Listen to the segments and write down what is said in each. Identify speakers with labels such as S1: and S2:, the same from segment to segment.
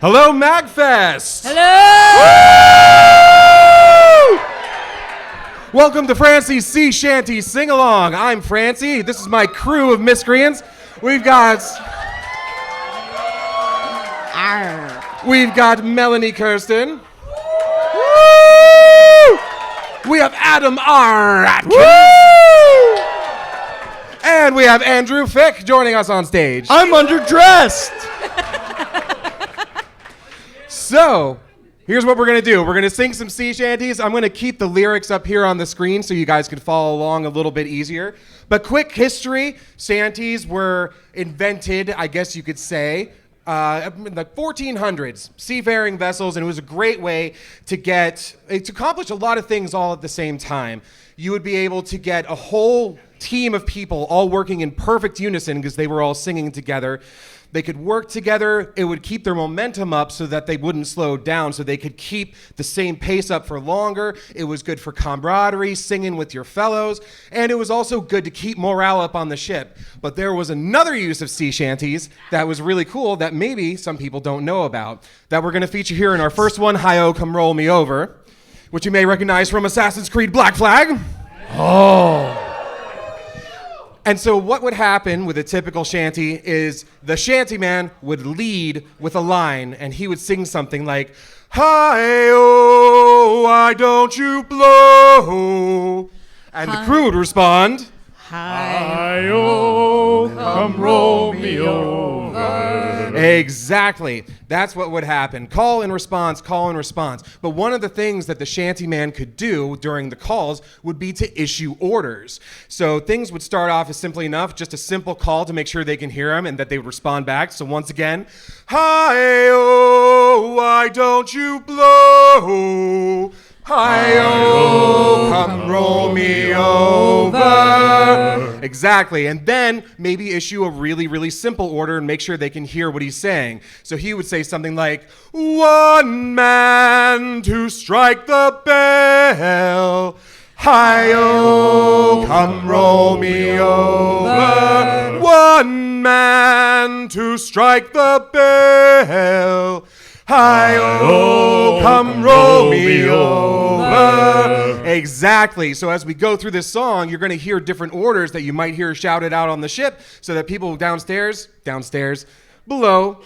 S1: Hello, MAGFest!
S2: Hello!
S1: Woo! Welcome to Francie's Sea Shanty Sing-Along. I'm Frantzie. This is my crew of miscreants. We've got Melanie Kirsten. Woo! We have Adam R. Atkins.
S3: Woo!
S1: And we have Andrew Fick joining us on stage.
S3: I'm underdressed.
S1: So, here's what we're going to do. We're going to sing some sea shanties. I'm going to keep the lyrics up here on the screen so you guys can follow along a little bit easier. But quick history, shanties were invented, I guess you could say, in the 1400s, seafaring vessels, and it was a great way to accomplish a lot of things all at the same time. You would be able to get a whole team of people all working in perfect unison because they were all singing together. They could work together. It would keep their momentum up so that they wouldn't slow down, so they could keep the same pace up for longer. It was good for camaraderie, singing with your fellows, and it was also good to keep morale up on the ship. But there was another use of sea shanties that was really cool that maybe some people don't know about, that we're going to feature here in our first one, Hi-Oh, Come Roll Me Over, which you may recognize from Assassin's Creed Black Flag.
S3: Oh.
S1: And so what would happen with a typical shanty is the shanty man would lead with a line, and he would sing something like, "Hi-oh, why don't you blow?" And the crew would respond,
S3: Hi-oh, come roll me over.
S1: Exactly. That's what would happen. Call and response, call and response. But one of the things that the shanty man could do during the calls would be to issue orders. So things would start off as simply enough, just a simple call to make sure they can hear him and that they would respond back. So once again, hi-oh, why don't you blow? Hi-oh, come roll me over. Exactly. And then maybe issue a really, really simple order and make sure they can hear what he's saying. So he would say something like, one man to strike the bell. Hi-oh, come roll me over. One man to strike the bell. Hi-oh, come roll me over. Exactly. So as we go through this song, you're going to hear different orders that you might hear shouted out on the ship so that people downstairs, below,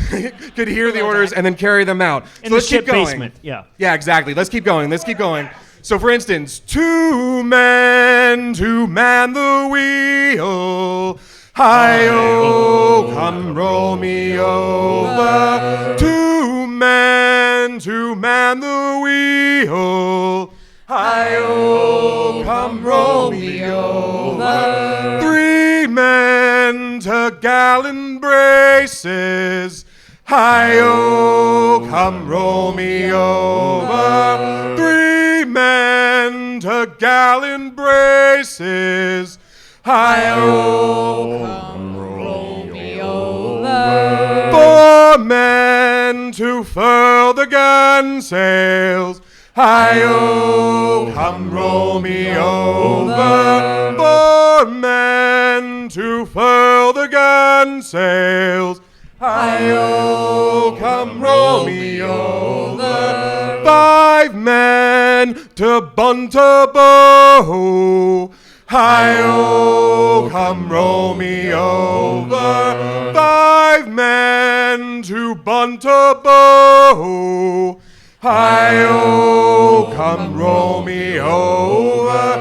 S1: could hear the orders and then carry them out.
S3: In the ship basement, yeah.
S1: Yeah, exactly. Let's keep going. So for instance, two men to man the wheel. Hi-oh, come roll me over. Two men to man the wheel. Hi-oh, come roll me over. Three men to gallon braces. Hi-oh, come roll me over. Three men to gallon braces. Hi-oh, come roll me over. Four men to furl the gun sails. Hi-oh, come roll me over. Four men to furl the gun sails. Hi-oh, come roll me over. Five men to bunt a bow. Hi-oh, come roll me over. Five men to bunt a bow. Hi-oh, come roll me over.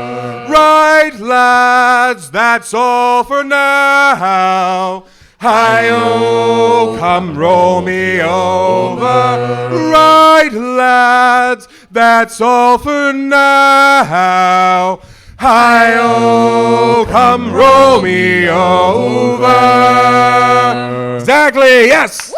S1: Right, lads, that's all for now. Hi-oh, come roll me over. Right, lads, that's all for now. Hi-oh, come roll me over. Exactly, yes.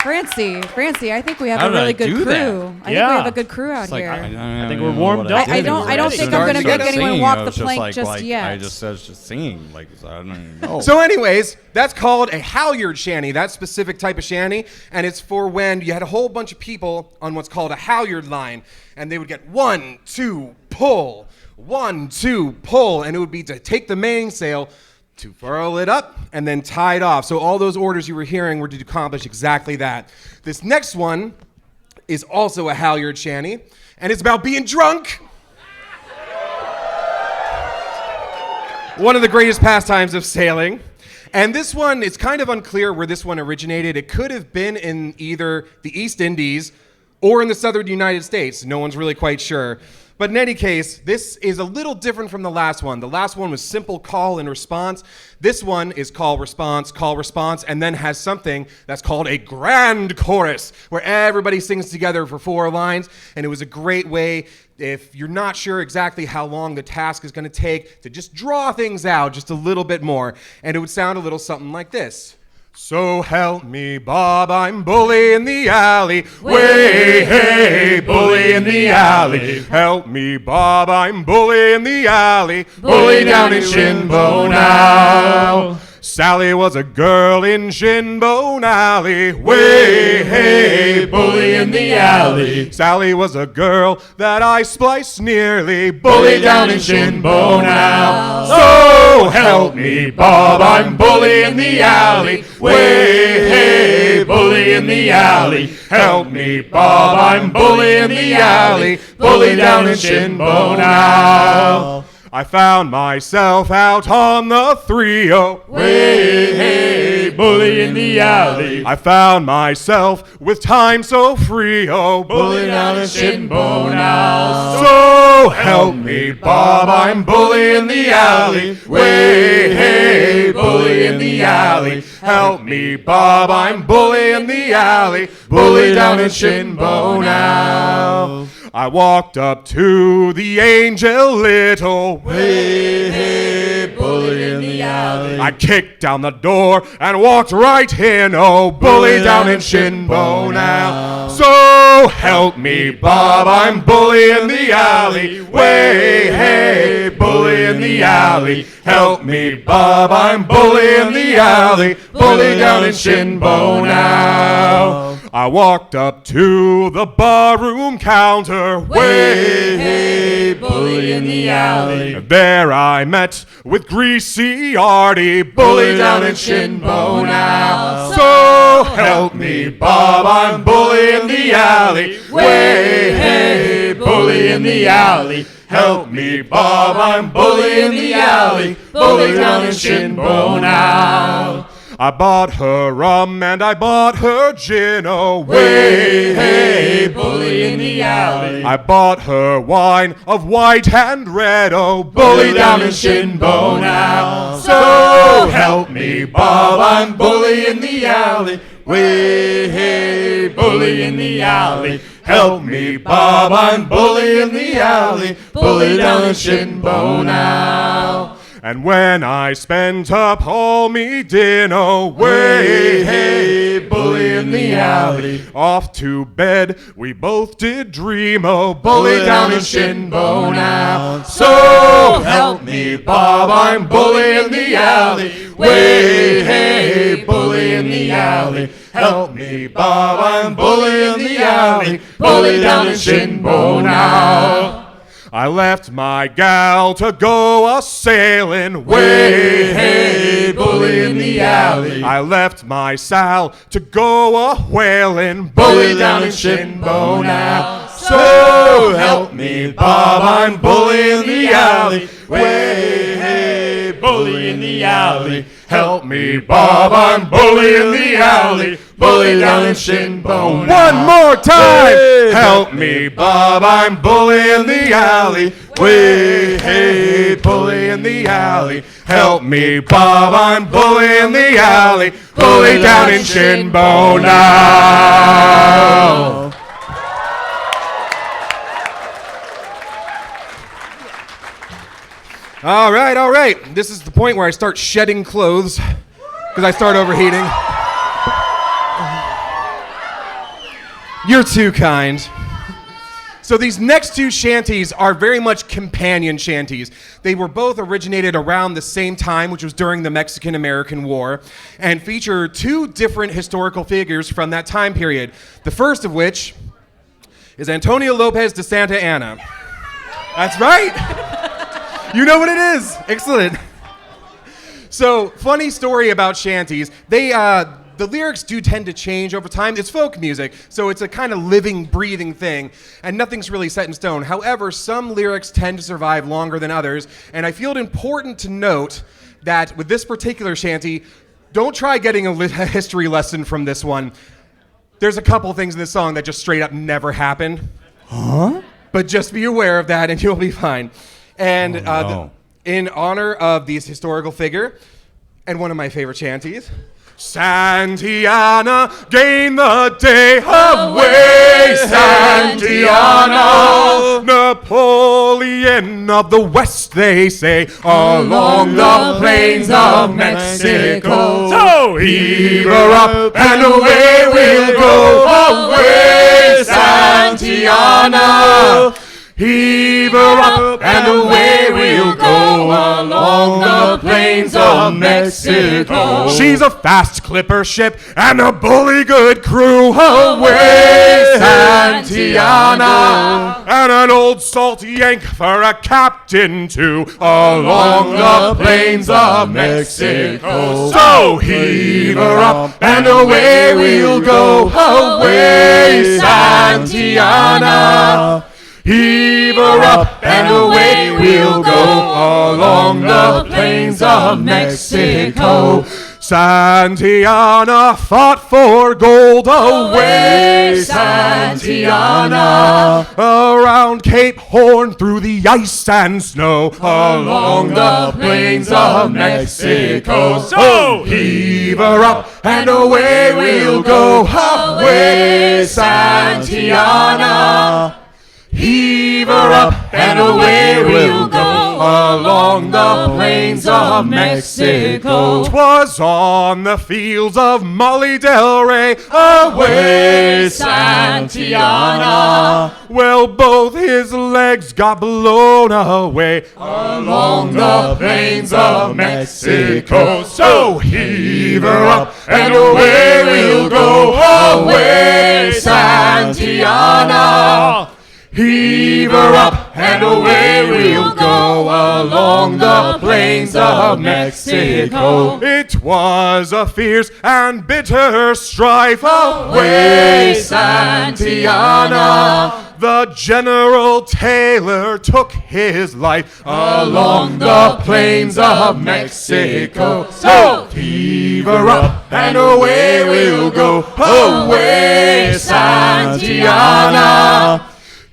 S2: Frantzie, I think we have a really good crew. I think we have a good crew out here.
S3: I think we're warmed up.
S2: I don't think I'm going to make anyone walk the plank just yet.
S4: I just said just singing. I don't even know.
S1: So anyways, that's called a halyard shanty, that specific type of shanty, and it's for when you had a whole bunch of people on what's called a halyard line, and they would get 1, 2, pull, 1, 2, pull, and it would be to take the mainsail, to furl it up, and then tie it off. So all those orders you were hearing were to accomplish exactly that. This next one is also a halyard shanty, and it's about being drunk. One of the greatest pastimes of sailing. And this one, it's kind of unclear where this one originated. It could have been in either the East Indies or in the southern United States. No one's really quite sure. But in any case, this is a little different from the last one. The last one was simple call and response. This one is call, response, and then has something that's called a grand chorus, where everybody sings together for 4 lines. And it was a great way, if you're not sure exactly how long the task is going to take, to just draw things out just a little bit more. And it would sound a little something like this. So help me, Bob, I'm bully in the alley. Way, hey, bully in the alley. Help me, Bob, I'm bully in the alley. Bully down in Shinbone now. Sally was a girl in Shinbone Alley. Way, hey, bully in the alley. Sally was a girl that I spliced nearly. Bully down in Shinbone now. So help me, Bob, I'm bully in the alley. Way, hey, bully in the alley. Help me, Bob, I'm bully in the alley. Bully down in Shinbone now. I found myself out on the 3-0. Way, hey, bully in the alley. I found myself with time so free, oh, bully down in Shinbone now. So help me, Bob, I'm bully in the alley. Way, hey, bully in the alley. Help me, Bob, I'm bully in the alley. Bully down in Shinbone now. I walked up to the angel little. Way, hey, bully in the alley. I kicked down the door and walked right in. Oh, bully down in Shinbone now. So help me, Bob, I'm bully in the alley. Way, hey, bully in the alley. Help me, Bob, I'm bully in the alley. Bully down in Shinbone now. I walked up to the barroom counter. Way, hey, bully in the alley. And there I met with Greasy Artie. Bully down in Shinbone now. So help me, Bob, I'm bully in the alley. Way, hey, bully in the alley. Help me, Bob, I'm bully in the alley. Bully down in Shinbone now. I bought her rum and I bought her gin, oh, way, hey, bully in the alley. I bought her wine of white and red, oh, bully down in Shinbone now. So help me, Bob, I'm bully in the alley. Way, hey, bully in the alley. Help me, Bob, I'm bully in the alley. Bully down in Shinbone now. And when I spent up all me dinner, way, hey, bully in the alley. Off to bed, we both did dream, oh, bully down in Shinbone now. So help me, Bob, I'm bully in the alley. Way, hey, bully in the alley. Help me, Bob, I'm bully in the alley. Bully down in Shinbone now. I left my gal to go a-sailing. Way, hey, bully in the alley. I left my Sal to go a-whaling. Bully down in Shinbone now. So help me, Bob, I'm bully in the alley. Way, hey, bully in the alley. Help me, Bob, I'm bully in the alley. Bully down in Shinbone. One more time. Hey, help me, Bob, I'm bully in the alley. Way, hey, bully in the alley. Help me, Bob, I'm bully in the alley. Bully down in Shinbone now. All right. This is the point where I start shedding clothes because I start overheating. You're too kind. So these next 2 shanties are very much companion shanties. They were both originated around the same time, which was during the Mexican-American War, and feature 2 different historical figures from that time period. The first of which is Antonio Lopez de Santa Anna. That's right. You know what it is. Excellent. So, funny story about shanties. The lyrics do tend to change over time. It's folk music, so it's a kind of living, breathing thing, and nothing's really set in stone. However, some lyrics tend to survive longer than others, and I feel it important to note that with this particular shanty, don't try getting a history lesson from this one. There's a couple things in this song that just straight up never happened.
S4: Huh?
S1: But just be aware of that and you'll be fine. And in honor of this historical figure, and one of my favorite shanties, Santiana gained the day away, Santiana. Napoleon of the West, they say, along the plains of Mexico.
S3: So
S1: heave her up and away we'll go, away, Santiana. Heave her up and away we'll go along the plains of Mexico. She's a fast clipper ship and a bully good crew. Away, Santiana. And an old salt yank for a captain too, along the plains of Mexico. So heave her up and away we'll go. Away, Santiana. Heave her up and away we'll go along the plains of Mexico. Santiana fought for gold. Away, Santiana. Around Cape Horn through the ice and snow, along the plains of Mexico. So heave her up and away we'll go. Away, Santiana. Heave her up and away we'll go along the plains of Mexico. 'Twas on the fields of Molly Del Rey. Away, Santiana. Well, both his legs got blown away along the plains of Mexico. So heave her up and away we'll go. Away, Santiana. Heave her up and away we'll go along the plains of Mexico. It was a fierce and bitter strife. Away, Santiana. The General Taylor took his life along the plains of Mexico. So heave her up and away we'll go. Away, Santiana.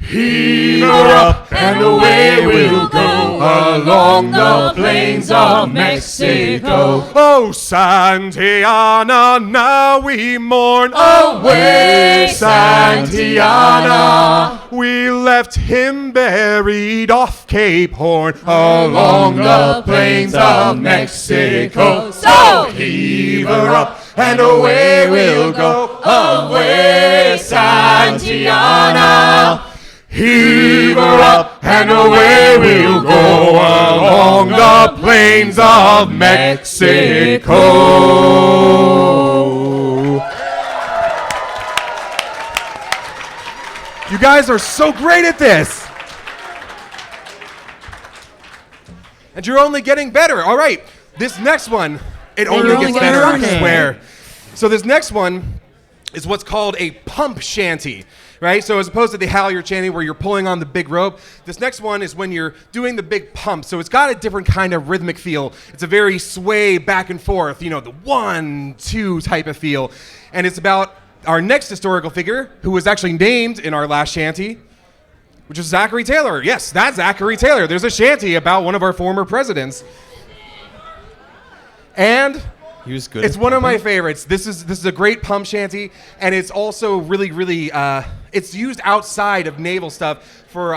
S1: Heave her up and away we'll go along the plains of Mexico. Oh, Santiana, now we mourn. Away, Santiana. We left him buried off Cape Horn along the plains of Mexico. So heave her up and away we'll go. Away, Santiana. Heave her up and away we'll go along the plains of Mexico. You guys are so great at this. And you're only getting better. All right, this next one, it only gets better, I swear. So this next one is what's called a pump shanty. Right? So as opposed to the halyard shanty where you're pulling on the big rope, this next one is when you're doing the big pump. So it's got a different kind of rhythmic feel. It's a very sway back and forth, you know, the 1, 2 type of feel. And it's about our next historical figure who was actually named in our last shanty, which is Zachary Taylor. Yes, that's Zachary Taylor. There's a shanty about one of our former presidents. And
S4: he was good.
S1: It's one of my favorites. This is a great pump shanty, and it's also really, it's used outside of naval stuff for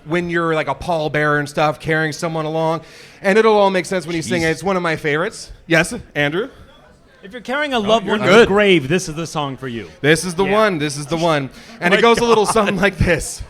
S1: when you're like a pallbearer and stuff, carrying someone along, and it'll all make sense when you sing it. It's one of my favorites. Yes, Andrew?
S3: If you're carrying a loved one to the grave, this is the song for you.
S1: This is the one. This is the one. And it goes a little something like this.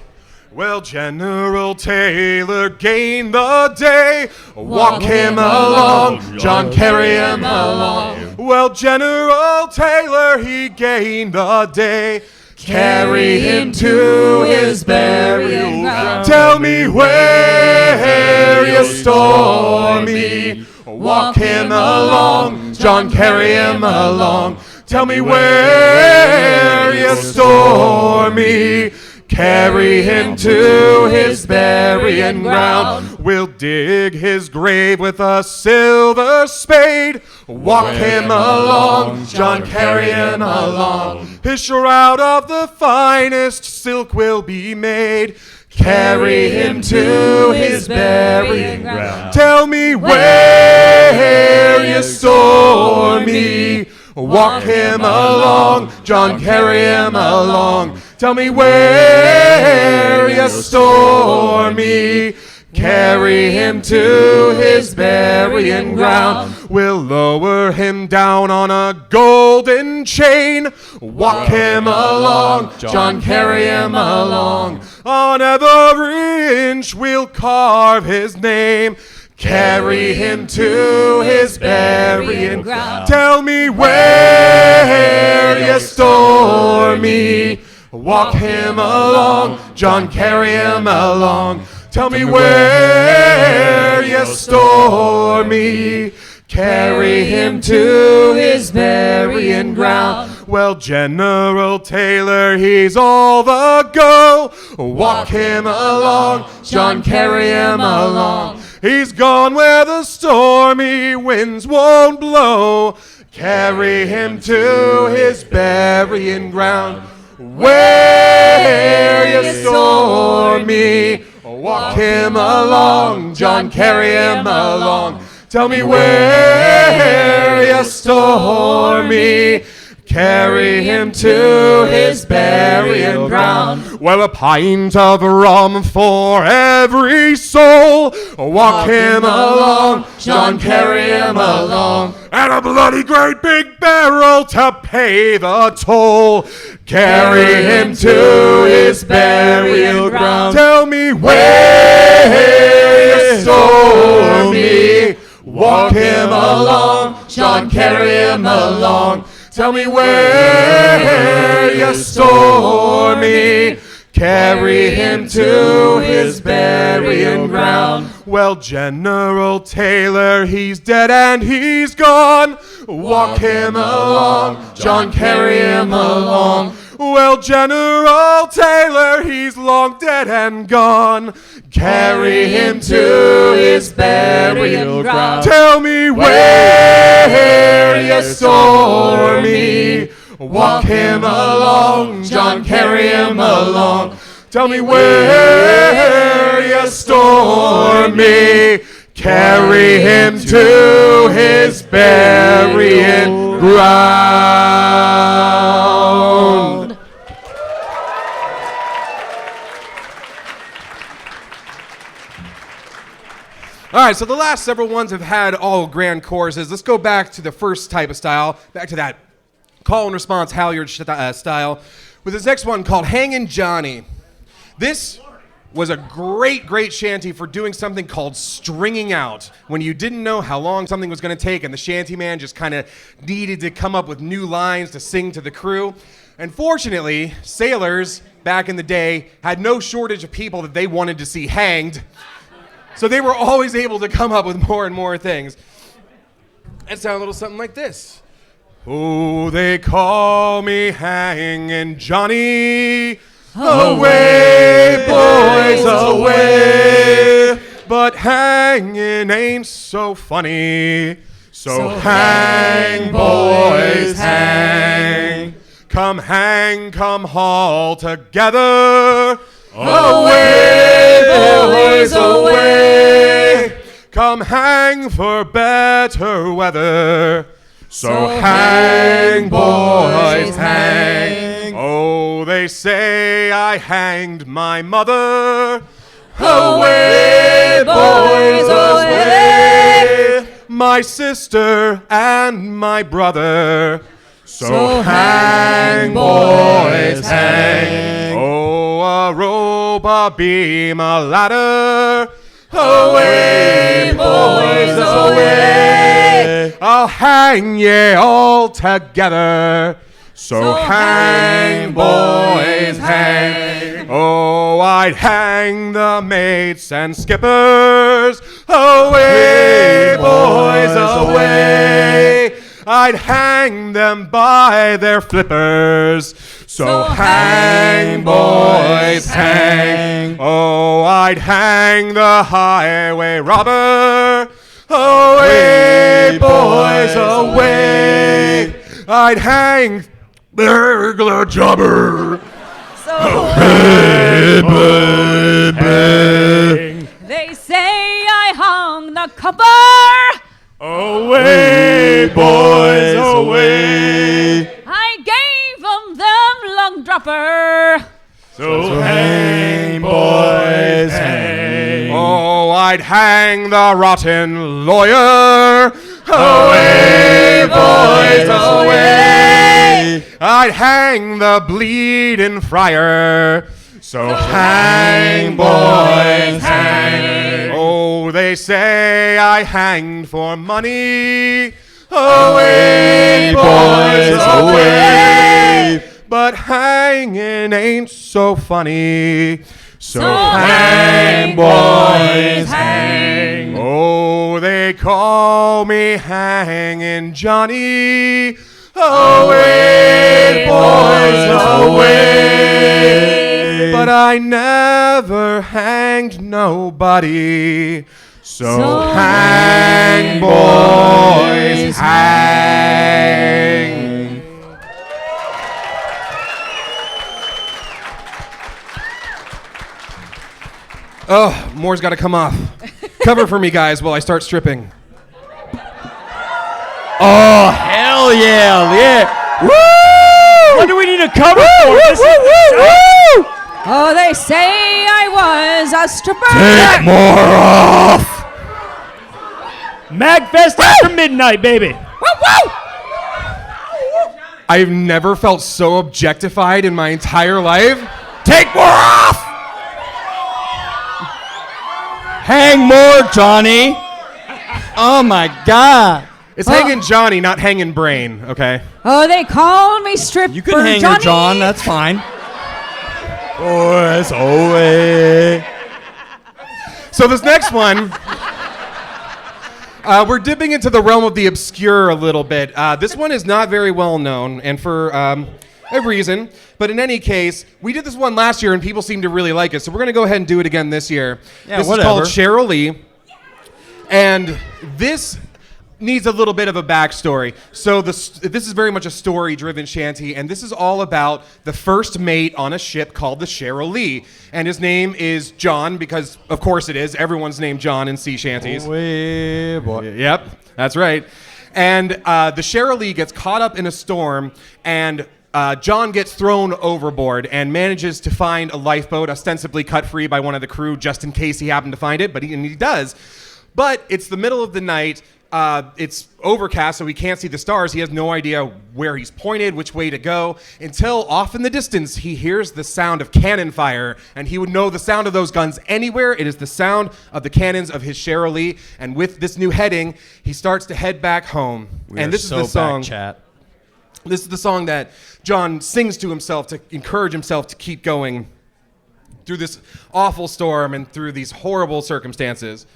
S1: Well, General Taylor gained the day. Walk him along, John, carry him along. Well, General Taylor, he gained the day. Carry him to his burial ground. Tell me where you store me. Walk him along, John, carry him along. Tell me where you store me. Carry him to his burying ground. We'll dig his grave with a silver spade. Walk him along, John, carry him along. His shroud of the finest silk will be made. Carry him to his burying ground. Tell me where you store me. Walk him along, John, carry him along. Tell me where you store me. Carry him to his burying ground. We'll lower him down on a golden chain. Walk him along, John, carry him along. On every inch we'll carve his name. Carry him to his burying ground. Tell me where you store me. Walk him along, John, carry him along. Tell me where you store me. Carry him to his burying ground. Well, General Taylor, he's all the go. Walk him along, John, carry him along. He's gone where the stormy winds won't blow. Carry him to his burying ground. Where you store me. Walk him along, John, carry him along. Tell me where you store me. Carry him to his burying ground. Well, a pint of rum for every soul. Walk him along, John, carry him along. And a bloody great big barrel to pay the toll. Carry him to his burial ground. Tell me where you store me. Walk him along, John, carry him along. Tell me where you store me. Carry him to his burying ground. Well, General Taylor, he's dead and he's gone. Walk him along, John, carry him along. Well, General Taylor, he's long dead and gone. Carry him to his burial ground. Tell me where you store me. Walk him along, John, carry him along. Tell me where you store me. Carry him to his burying ground. All right, so the last several ones have had all grand choruses. Let's go back to the first type of style, back to that call and response halyard style, with this next one called Hangin' Johnny. This was a great shanty for doing something called stringing out, when you didn't know how long something was going to take and the shanty man just kind of needed to come up with new lines to sing to the crew. And fortunately, sailors back in the day had no shortage of people that they wanted to see hanged. So they were always able to come up with more and more things. It sounded a little something like this. Oh, they call me Hangin' Johnny. Away, boys, away. But hanging ain't so funny. So hang, boys, hang. Come hang, come haul together. Away, boys, away. Come hang for better weather. So hang, boys, hang. Oh, they say I hanged my mother. Away, boys, away. My sister and my brother. So hang, boys, hang. Oh, a rope, a beam, a ladder. Away, boys, away. I'll hang ye all together. So hang, boys, hang. Oh, I'd hang the mates and skippers. Away, boys, away. I'd hang them by their flippers. So hang, boys, hang. Oh, I'd hang the highway robber. Away, boys, away. I'd hang burglar jobber.
S2: So they say I hung the copper.
S4: Away, boys, away.
S2: I gave them lung dropper.
S4: So hang, boys, hang.
S1: Oh, I'd hang the rotten lawyer. Away, boys, away. I'd hang the bleeding friar. So hang, boys, hang. Oh, they say I hanged for money. Away, boys, away. But hanging ain't so funny. So hang, boys, hang. Oh, they call me Hanging Johnny. Away, boys, away. But I never hanged nobody. So hang, boys, hang. Oh, more's got to come off. Cover for me, guys, while I start stripping.
S4: Oh, hell yeah. Woo!
S3: What do we need a cover for?
S2: Oh, they say I was a stripper.
S4: Take more off.
S3: MAGFest after midnight, baby.
S1: I've never felt so objectified in my entire life.
S4: Take more off. Hang more, Johnny. Oh my God.
S1: It's hanging Johnny, not hanging brain, okay?
S2: Oh, they call me stripper
S4: You can hang
S2: Johnny.
S4: her, John. That's fine. Boys, away.
S1: So this next one, we're dipping into the realm of the obscure a little bit. This one is not very well known, and for a reason. But in any case, we did this one last year, and people seem to really like it. So we're going to go ahead and do it again this year.
S4: Yeah,
S1: this
S4: whatever.
S1: is called Cheryl Lee, and this needs a little bit of a backstory. So this is very much a story-driven shanty, and this is all about the first mate on a ship called the Cheryl Lee. And his name is John, because of course it is. Everyone's named John in sea shanties.
S4: Away, boy.
S1: Yep, that's right. And the Cheryl Lee gets caught up in a storm, and John gets thrown overboard and manages to find a lifeboat, ostensibly cut free by one of the crew, just in case he happened to find it, but he does. But it's the middle of the night. It's overcast, so he can't see the stars. He has no idea where he's pointed, which way to go, until off in the distance, he hears the sound of cannon fire, and he would know the sound of those guns anywhere. It is the sound of the cannons of his Cheryl Lee, and with this new heading, he starts to head back home. And this is the song.
S4: Chat.
S1: This is the song that John sings to himself to encourage himself to keep going through this awful storm and through these horrible circumstances.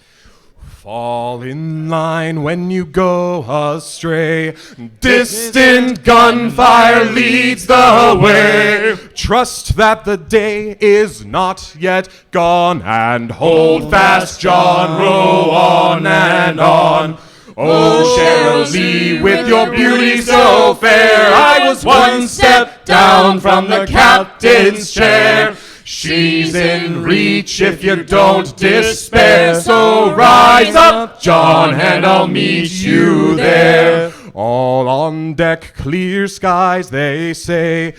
S1: Fall in line when you go astray. Distant gunfire leads the way. Trust that the day is not yet gone, and hold fast, John, row on and on. Oh, Cheryl Lee, with your beauty so fair, I was one step down from the captain's chair. She's in reach if you don't despair, so rise up, John, and I'll meet you there. All on deck, clear skies, they say.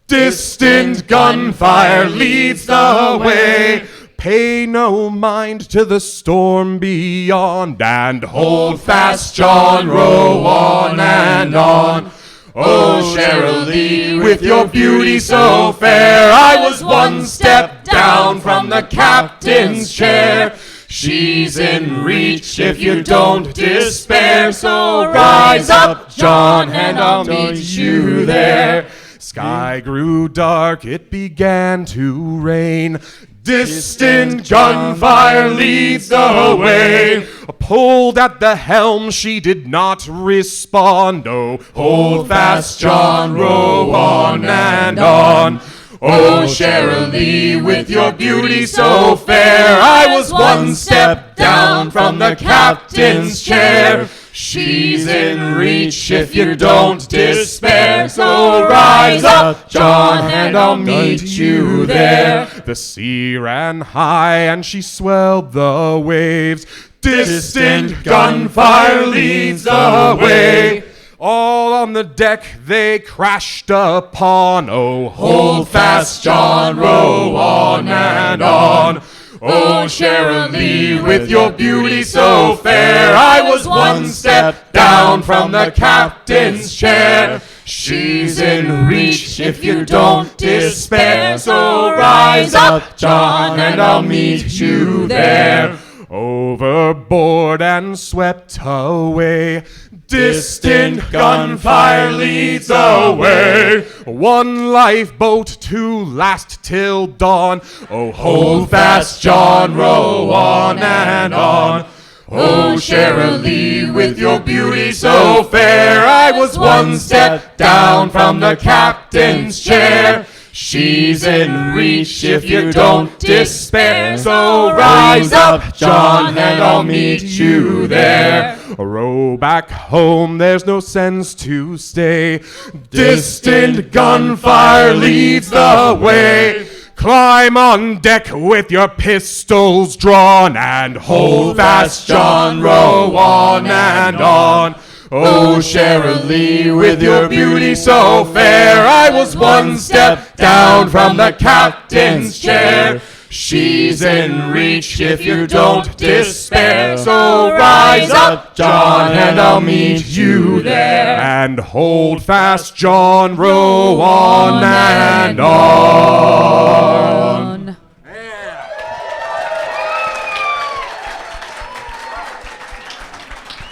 S1: Distant gunfire leads the way. Pay no mind to the storm beyond, and hold fast, John, row on and on. Oh, Cheryl Lee, with your beauty so fair, I was one step down from the captain's chair. She's in reach if you don't despair, so rise up, John, and I'll meet you there. Sky grew dark, it began to rain. Distant gunfire leads the way. Pulled at the helm, she did not respond. Oh, hold fast, John, row on and on. Oh, Cherylee, with your beauty so fair, I was one step down from the captain's chair. She's in reach if you don't despair. So rise up, John, and I'll meet you there. The sea ran high and she swelled the waves. Distant gunfire leads the way. All on the deck they crashed upon. Oh, hold fast, John, row on and on. Oh, Cherylee, with your beauty so fair, I was one step down from the captain's chair. She's in reach if you don't despair. So rise up, John, and I'll meet you there. Overboard and swept away. Distant gunfire leads away. One lifeboat to last till dawn. Oh, hold fast, John, row on and on. Oh, Cherylee, with your beauty so fair, I was one step down from the captain's chair. She's in reach if you don't despair. So rise up, John, and I'll meet you there. Row back home, there's no sense to stay. Distant gunfire leads the way. Climb on deck with your pistols drawn and hold fast, John, row on and on. Oh, Cherylee, with your beauty so fair, I was one step down from the captain's chair. She's in reach if you don't despair. So rise up, John, and I'll meet you there. And hold fast, John, row on and on.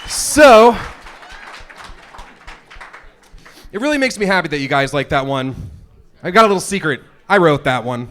S1: So, it really makes me happy that you guys like that one. I got a little secret. I wrote that one.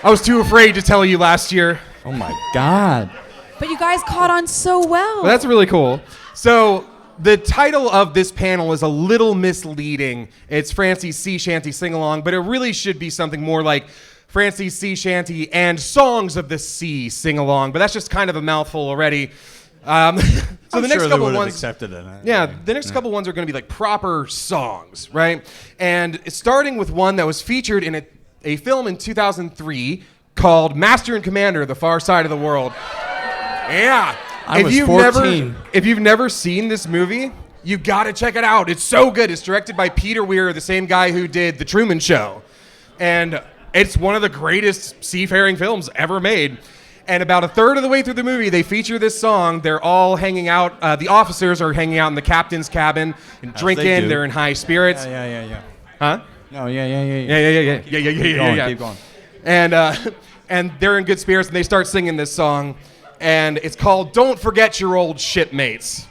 S1: I was too afraid to tell you last year.
S4: Oh my God.
S2: But you guys caught on so well.
S1: That's really cool. So the title of this panel is a little misleading. It's Francie's Sea Shanty Sing-Along, but it really should be something more like Francie's Sea Shanty and Songs of the Sea Sing-Along, but that's just kind of a mouthful already. So the next couple ones
S4: accepted it.
S1: Yeah, the next couple ones are going to be like proper songs, right? And starting with one that was featured in a film in 2003 called Master and Commander: The Far Side of the World. Yeah.
S4: I was 14.
S1: If you've never seen this movie, you got to check it out. It's so good. It's directed by Peter Weir, the same guy who did The Truman Show. And it's one of the greatest seafaring films ever made. And about a third of the way through the movie, they feature this song. They're all hanging out. The officers are hanging out in the captain's cabin and drinking. They're in high spirits.
S4: Yeah.
S1: Huh?
S4: No, yeah.
S1: Yeah.
S4: Keep going.
S1: And they're in good spirits, and they start singing this song, and it's called "Don't Forget Your Old Shipmates."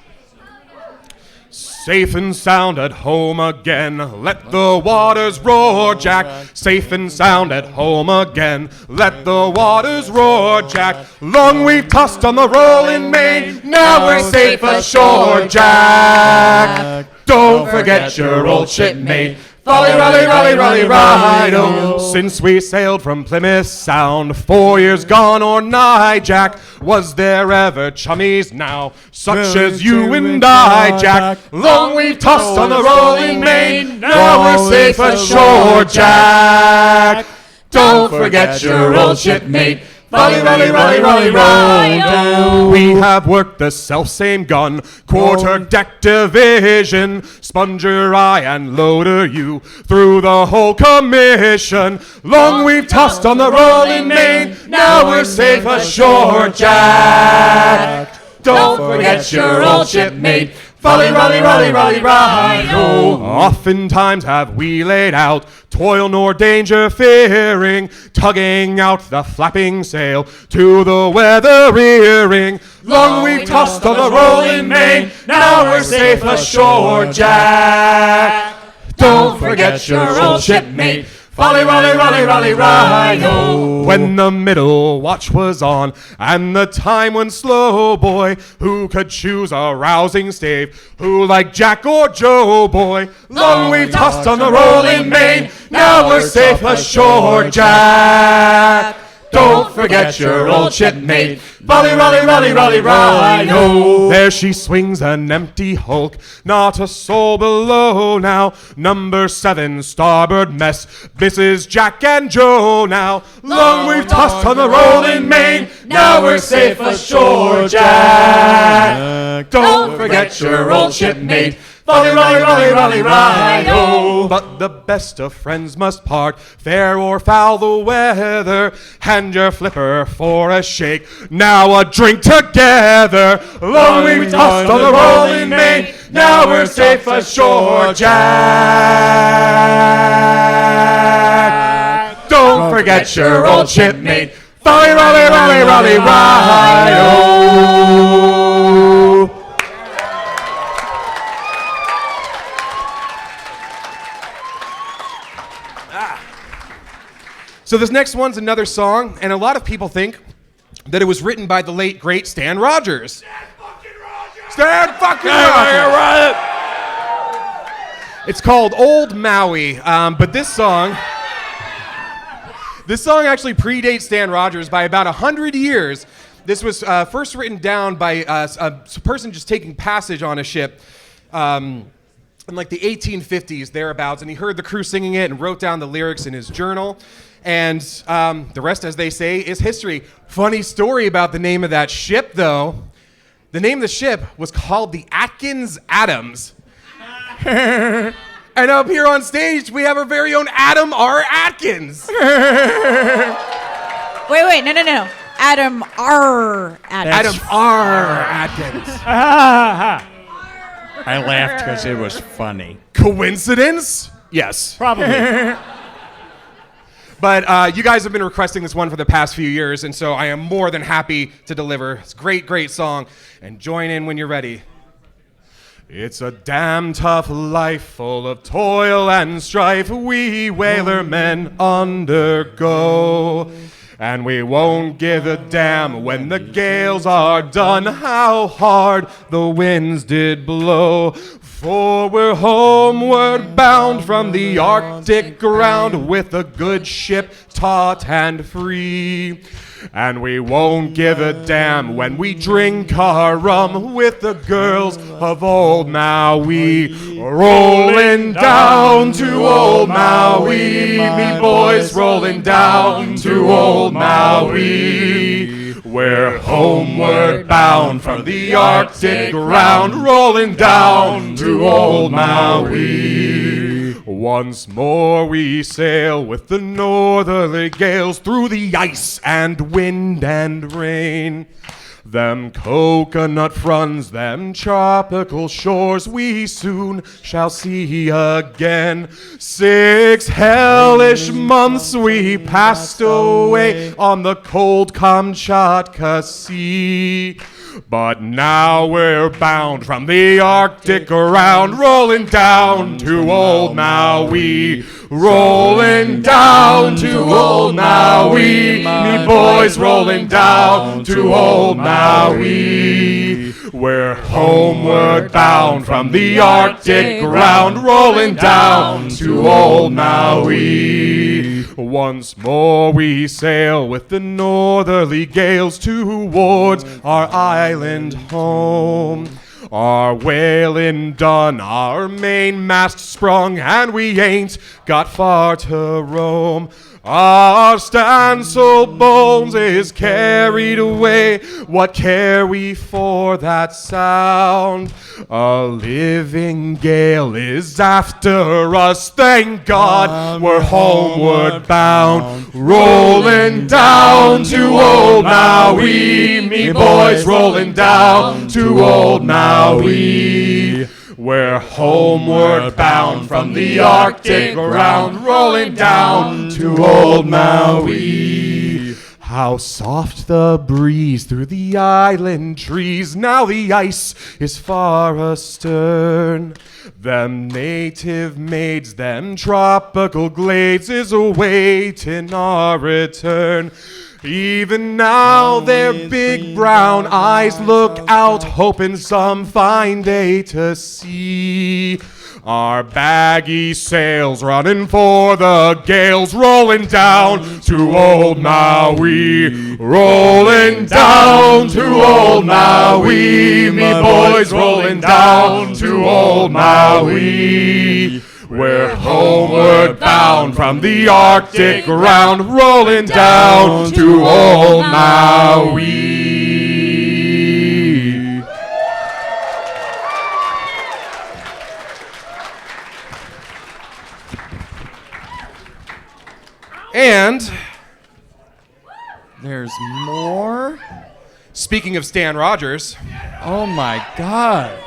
S1: Safe and sound at home again, let the waters roar, Jack. Safe and sound at home again, let the waters roar, Jack. Long we've tossed on the rolling main, now we're safe ashore, Jack. Don't forget your old shipmate. Folly, rally, rally, rally, ride-o. Since we sailed from Plymouth Sound, 4 years gone or nigh, Jack, was there ever chummies now, such as you and I, Jack? Long we've tossed on the rolling main, now we're safe ashore, Jack. Don't forget your old shipmate. Rally, rally, rally, rally, ride-o. We have worked the self-same gun, quarter-deck division, sponger I and loader you, through the whole commission. Long we've tossed on the rolling main, now we're safe ashore, Jack. Don't forget your old shipmate. Folly, rolly, rolly, rolly, ride-o. Oftentimes have we laid out, toil nor danger fearing, tugging out the flapping sail to the weather rearing. Long we've tossed on the rolling main, now we're safe ashore, Jack. Don't forget your old shipmate. Folly, rolly, rolly, rolly, ride-o. When the middle watch was on, and the time went slow, boy, who could choose a rousing stave? Who like Jack or Joe, boy? Long we've tossed on the rolling main, now we're safe ashore, Jack. Don't forget your old shipmate. Folly, rolly, rolly, rolly, ride-o. There she swings an empty hulk, not a soul below now. Number 7, starboard mess, Mrs. Jack and Joe now. Long we've tossed on the rolling main, now we're safe ashore, Jack. Don't forget your old shipmate. Folly, rolly, rolly, rolly, ride-o. But the best of friends must part, fair or foul the weather. Hand your flipper for a shake, now a drink together. Long we've tossed on the rolling main, now we're safe ashore, Jack. Don't forget your old shipmate. Folly, rolly, rolly, rolly, ride-o. So this next one's another song, and a lot of people think that it was written by the late, great Stan Rogers. Stan fucking Rogers! Stan fucking Rogers! It's called Old Maui, but this song actually predates Stan Rogers by about 100 years. This was first written down by a person just taking passage on a ship in like the 1850s, thereabouts, and he heard the crew singing it and wrote down the lyrics in his journal. And the rest, as they say, is history. Funny story about the name of that ship, though. The name of the ship was called the Atkins Adams. And up here on stage, we have our very own Adam R. Atkins.
S2: Wait, no. Adam R. Atkins.
S1: Adam R. Atkins.
S4: I laughed because it was funny.
S1: Coincidence? Yes.
S3: Probably.
S1: But you guys have been requesting this one for the past few years, and so I am more than happy to deliver. It's a great, great song, and join in when you're ready. It's a damn tough life full of toil and strife we whaler men undergo. And we won't give a damn when the gales are done how hard the winds did blow. For we're homeward bound from the Arctic ground with a good ship taut and free. And we won't give a damn when we drink our rum with the girls of old Maui. Rolling down to old Maui, me boys rolling down to old Maui. We're homeward bound from the Arctic ground, rolling down to old Maui. Once more we sail with the northerly gales through the ice and wind and rain. Them coconut fronds, them tropical shores we soon shall see again. 6 hellish months we passed away on the cold Kamchatka Sea. But now we're bound from the Arctic ground, rolling down to old Maui. Rolling down to old Maui, me boys rolling down to old Maui. We're homeward bound from the Arctic ground, rolling down to old Maui. Once more we sail with the northerly gales towards our island home. Our whaling done, our mainmast sprung, and we ain't got far to roam. Our stan'sail bones is carried away, what care we for that sound? A living gale is after us, thank God we're homeward bound. Rolling down to old Maui, me boys rolling down to old Maui. We're homeward bound from the Arctic ground, rolling down to old Maui. How soft the breeze through the island trees, now the ice is far astern. Them native maids, them tropical glades is awaiting our return. Even now their big brown eyes look out, hoping some fine day to see our baggy sails running for the gales, rolling down to old Maui, rolling down to old Maui, me boys rolling down to old Maui. We're homeward bound from the Arctic ground, rolling down to old Maui. And there's more. Speaking of Stan Rogers.
S4: Oh my God.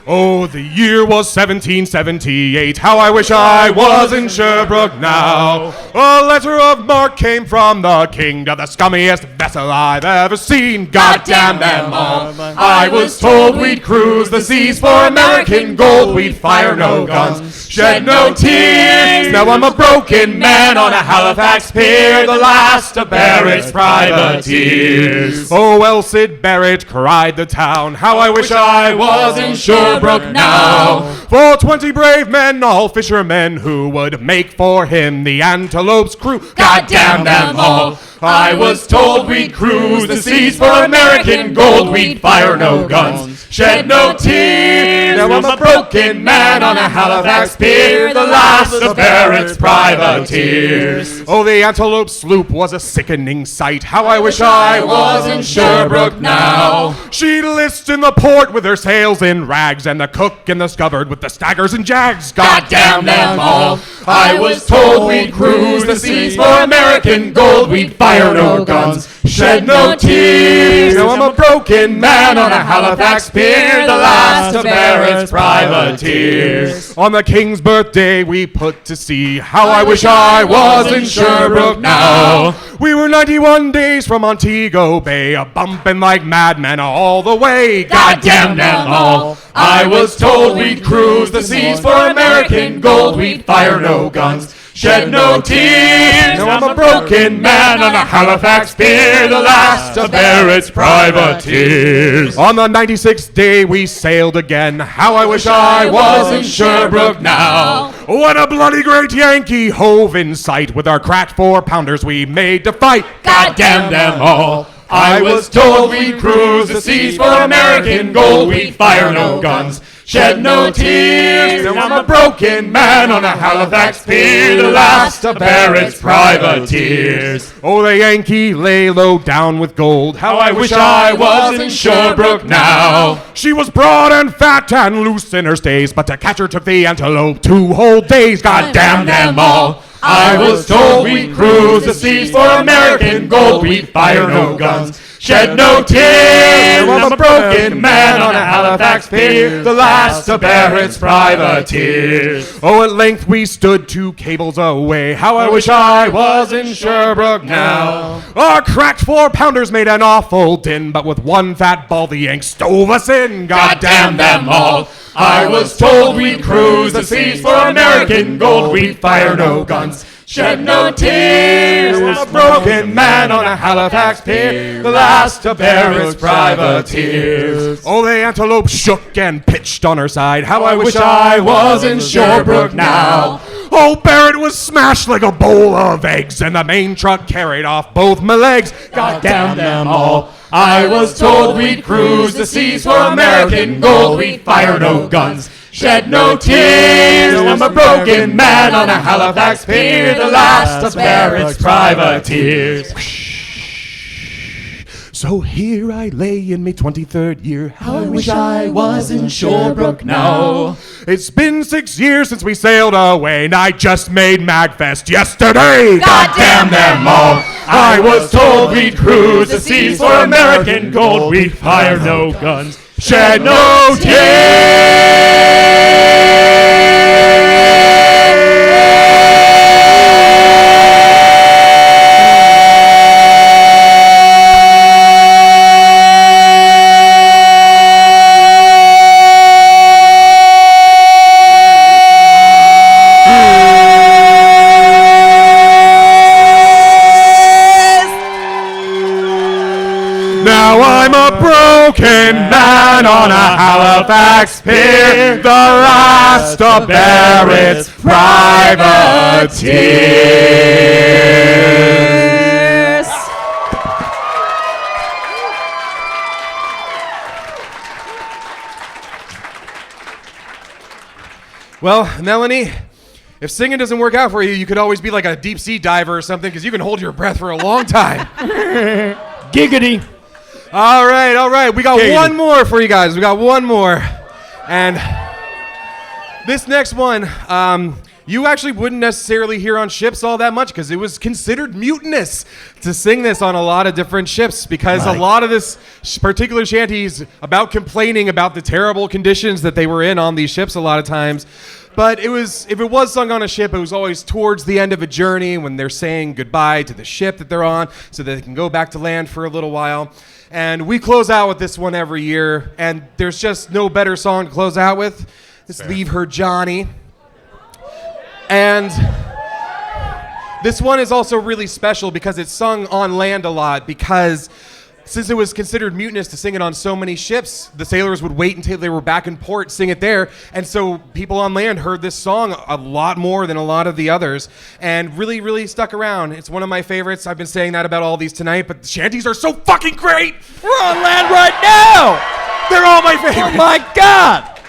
S1: Oh, the year was 1778. How I wish I was in Sherbrooke now. A letter of marque came from the king to the scummiest vessel I've ever seen. God damn them all. I was told we'd cruise the seas for American gold. We'd fire no guns, shed no tears. Now I'm a broken man on a Halifax pier, the last of Barrett's privateers. Oh, well, Sid Barrett, cried the town, how I wish I was in Sherbrooke now. For 20 brave men, all fishermen, who would make for him the Antelope's crew. God damn them all. I was told we'd cruise the seas for American gold. We'd fire no guns, shed no tears. Now I'm a broken man on a Halifax pier, the last of Barrett's privateers. Oh, the Antelope sloop was a sickening sight. How I wish I was in Sherbrooke now. She'd list in the port with her sails in rags, and the cook in the scuppers with the staggers and jags. God damn them all. I was told we'd cruise the seas for American gold. We'd fire no guns, shed no tears. Now I'm a broken man on a Halifax pier, the last of Barrett's privateers. On the King's birthday we put to sea. How I wish I was in Sherbrooke now. We were 91 days from Montego Bay, a bumping like madmen all the way. God damn them all. I was told we'd cruise the seas for American gold. We'd fire no guns, shed no tears. Now I'm a broken man on a Halifax pier, the last of Barrett's privateers. On the 96th day we sailed again. How I wish I was in Sherbrooke now. What a bloody great Yankee hove in sight. With our cracked 4-pounders we made to fight. God damn them all. I was told we'd cruise the seas for American gold. We'd fire no guns, shed no tears. Now I'm a broken man on a Halifax pier, the last of Barrett's privateers. Oh, the Yankee lay low down with gold. How I wish I was in Sherbrooke now. She was broad and fat and loose in her stays, but to catch her took the Antelope 2 whole days. God damn them all. I was told we'd cruise the seas for American gold. We'd fire no guns, shed no tears. I'm a broken man on a Halifax pier, the last of Barrett's privateers. Oh, at length we stood 2 cables away. How I wish I was in Sherbrooke now. Our cracked 4-pounders made an awful din, but with one fat ball the Yanks stove us in. God damn them all. I was told we'd cruise the seas for American gold. We'd fire no guns, shed no tears. I'm a broken man on a Halifax pier, the last of Barrett's privateers. Oh, the Antelope shook and pitched on her side. How I wish I was in Sherbrooke now. Oh, Barrett was smashed like a bowl of eggs, and the main truck carried off both my legs. God damn them all. I was told we'd cruise the seas for American gold. We'd fire no guns, shed no tears. I'm a broken man on a Halifax pier, the last of Barrett's privateers. So here I lay in me 23rd year. How I wish I was in Sherbrooke now. It's been 6 years since we sailed away, and I just made MAGFest yesterday. God damn them all. I was told we'd cruise the seas for American gold. We'd fire no guns,
S3: shed no Now I'm a broken man on a Halifax pier, the last of Barrett's privateers.
S1: Well, Melanie, if singing doesn't work out for you, you could always be like a deep sea diver or something because you can hold your breath for a long time.
S3: Giggity.
S1: All right. We got one more for you guys. We got one more. And this next one, you actually wouldn't necessarily hear on ships all that much because it was considered mutinous to sing this on a lot of different ships because a lot of this particular shanty is about complaining about the terrible conditions that they were in on these ships a lot of times. But if it was sung on a ship, it was always towards the end of a journey when they're saying goodbye to the ship that they're on so that they can go back to land for a little while. And we close out with this one every year, and there's just no better song to close out with. It's Leave Her Johnny. And this one is also really special because it's sung on land a lot because since it was considered mutinous to sing it on so many ships, the sailors would wait until they were back in port, sing it there. And so people on land heard this song a lot more than a lot of the others and really, really stuck around. It's one of my favorites. I've been saying that about all these tonight, but the shanties are so fucking great.
S4: We're on land right now.
S1: They're all my favorites.
S4: Oh my God.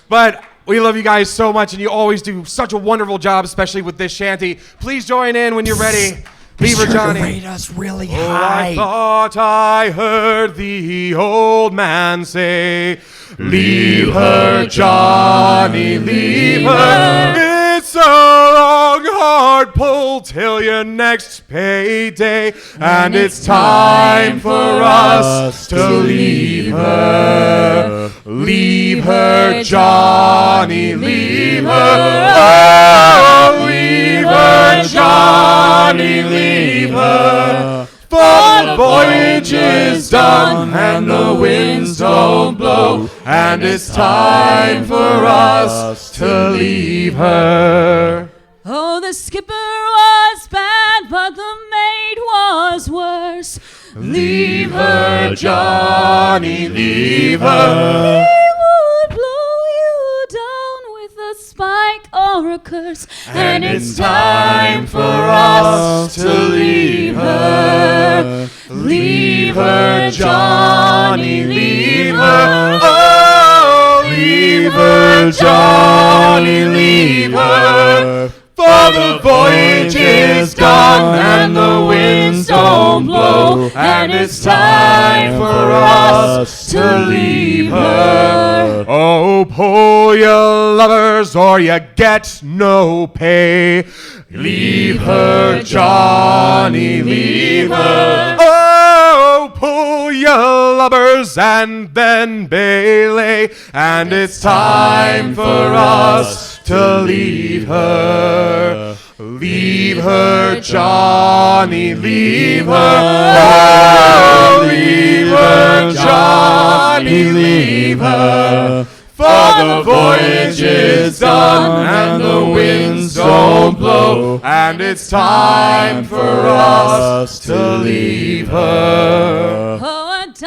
S1: But we love you guys so much, and you always do such a wonderful job, especially with this shanty. Please join in when you're ready. Leave her, Johnny.
S4: Rate us really
S1: Oh,
S4: high.
S1: I thought I heard the old man say, leave her, Johnny, leave her. It's a long, hard pull till your next payday, and it's time for us to leave her. Leave her, Johnny, leave her. Oh, leave her, Johnny, leave her. For the voyage is done and the winds don't blow, and it's time for us to leave her.
S2: Oh, the skipper was bad, but the mate was worse.
S1: Leave her, Johnny, leave her.
S2: He would blow you down with a spike or a curse,
S1: And it's time for us to leave her. Leave her, Johnny, leave her. Oh, leave her, Johnny, leave her. For the voyage is done and the winds don't blow, and it's time for us to leave her. Oh, pull your lovers or you get no pay. Leave her, Johnny, leave her. Oh, pull your lubbers and then belay, and it's time for us to leave her. Leave her, Johnny, leave her. Oh, leave her, Johnny, leave her. For the voyage is done and the winds don't blow, and it's time for us to leave her.
S2: Oh, $1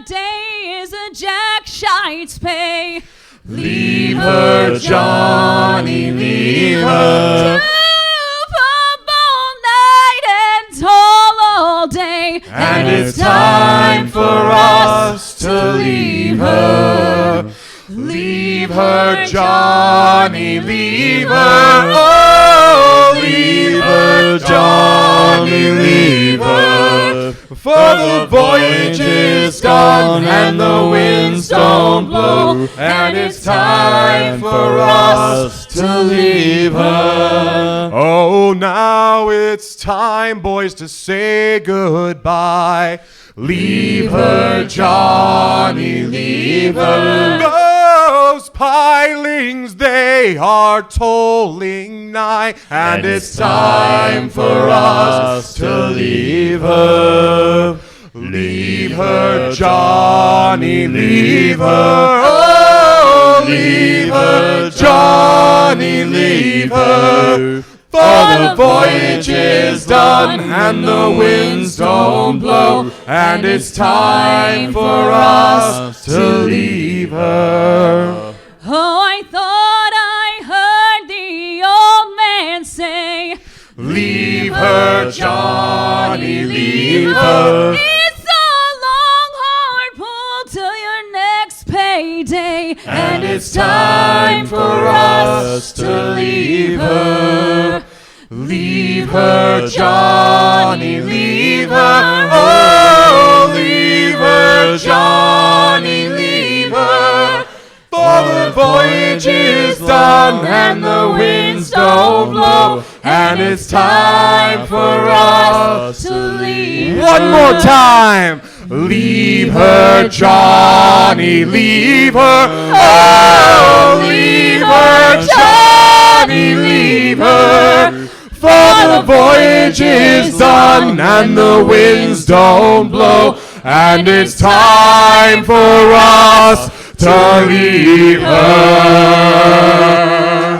S2: a day is a jack shite's pay.
S1: Leave her, Johnny, leave her.
S2: Up all night and toll all day,
S1: And it's time for us to leave her. Leave her, Johnny, leave her. Oh, leave her, Johnny, leave her. For the voyage is done and the winds don't blow, and it's time for us to leave her. Oh, now it's time, boys, to say goodbye. Leave her, Johnny, leave her. Those pilings, they are tolling nigh, and it's time for us to leave her. Leave her, Johnny, leave her. Oh, leave her, Johnny, leave her. For the voyage is done, and the winds don't blow, and it's time for us to leave her.
S2: Oh, I thought I heard the old man say,
S1: Leave her, Johnny, leave her.
S2: it's a long, hard pull till your next payday,
S1: And it's time for us to leave her. Leave her, Johnny, leave her. Oh, leave her, Johnny, leave her. For the voyage is done and the winds don't blow, and it's time for us to leave. One more time. Leave her, Johnny, leave her. Oh, leave her, Johnny, leave her. For the voyage is done and the winds don't blow, and it's time for us to leave her.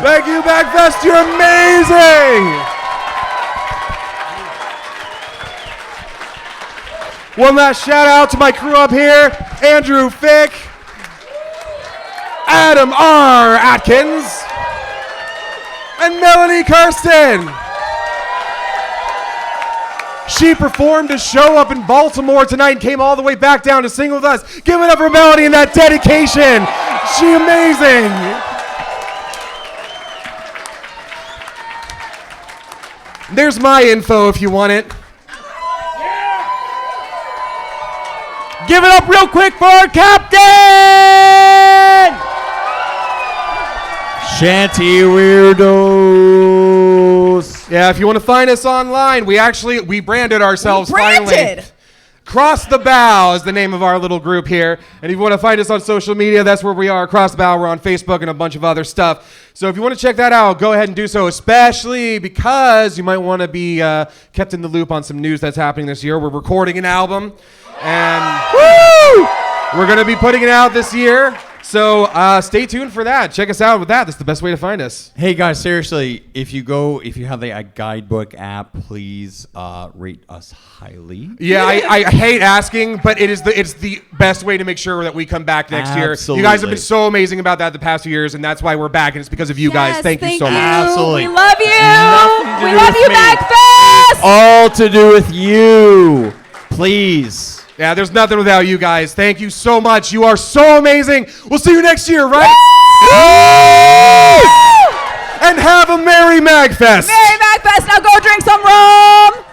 S1: Thank you, MAGFest. You're amazing. One last shout out to my crew up here: Andrew Fick, Adam R. Atkins, and Melanie Kirsten. She performed a show up in Baltimore tonight and came all the way back down to sing with us. Give it up for Melanie and that dedication. She amazing. There's my info if you want it. Give it up real quick for our captain!
S4: Shanty weirdos.
S1: Yeah, if you want to find us online, we branded ourselves finally. Cross the Bow is the name of our little group here. And if you want to find us on social media, that's where we are. Cross the Bow. We're on Facebook and a bunch of other stuff. So if you want to check that out, go ahead and do so, especially because you might want to be kept in the loop on some news that's happening this year. We're recording an album, and we're going to be putting it out this year. So stay tuned for that. Check us out with that. That's the best way to find us.
S4: Hey guys, seriously, if you have the guidebook app, please rate us highly.
S1: Yeah, I hate asking, but it's the best way to make sure that we come back next year. You guys have been so amazing about that the past few years, and that's why we're back, and it's because of you guys. Thank you so much.
S4: Absolutely.
S2: We love you. We love you,
S4: me.
S2: MAGFest.
S4: All to do with you. Please.
S1: Yeah, there's nothing without you guys. Thank you so much. You are so amazing. We'll see you next year, right? And have a Merry MAGFest.
S2: Merry MAGFest. Now go drink some rum.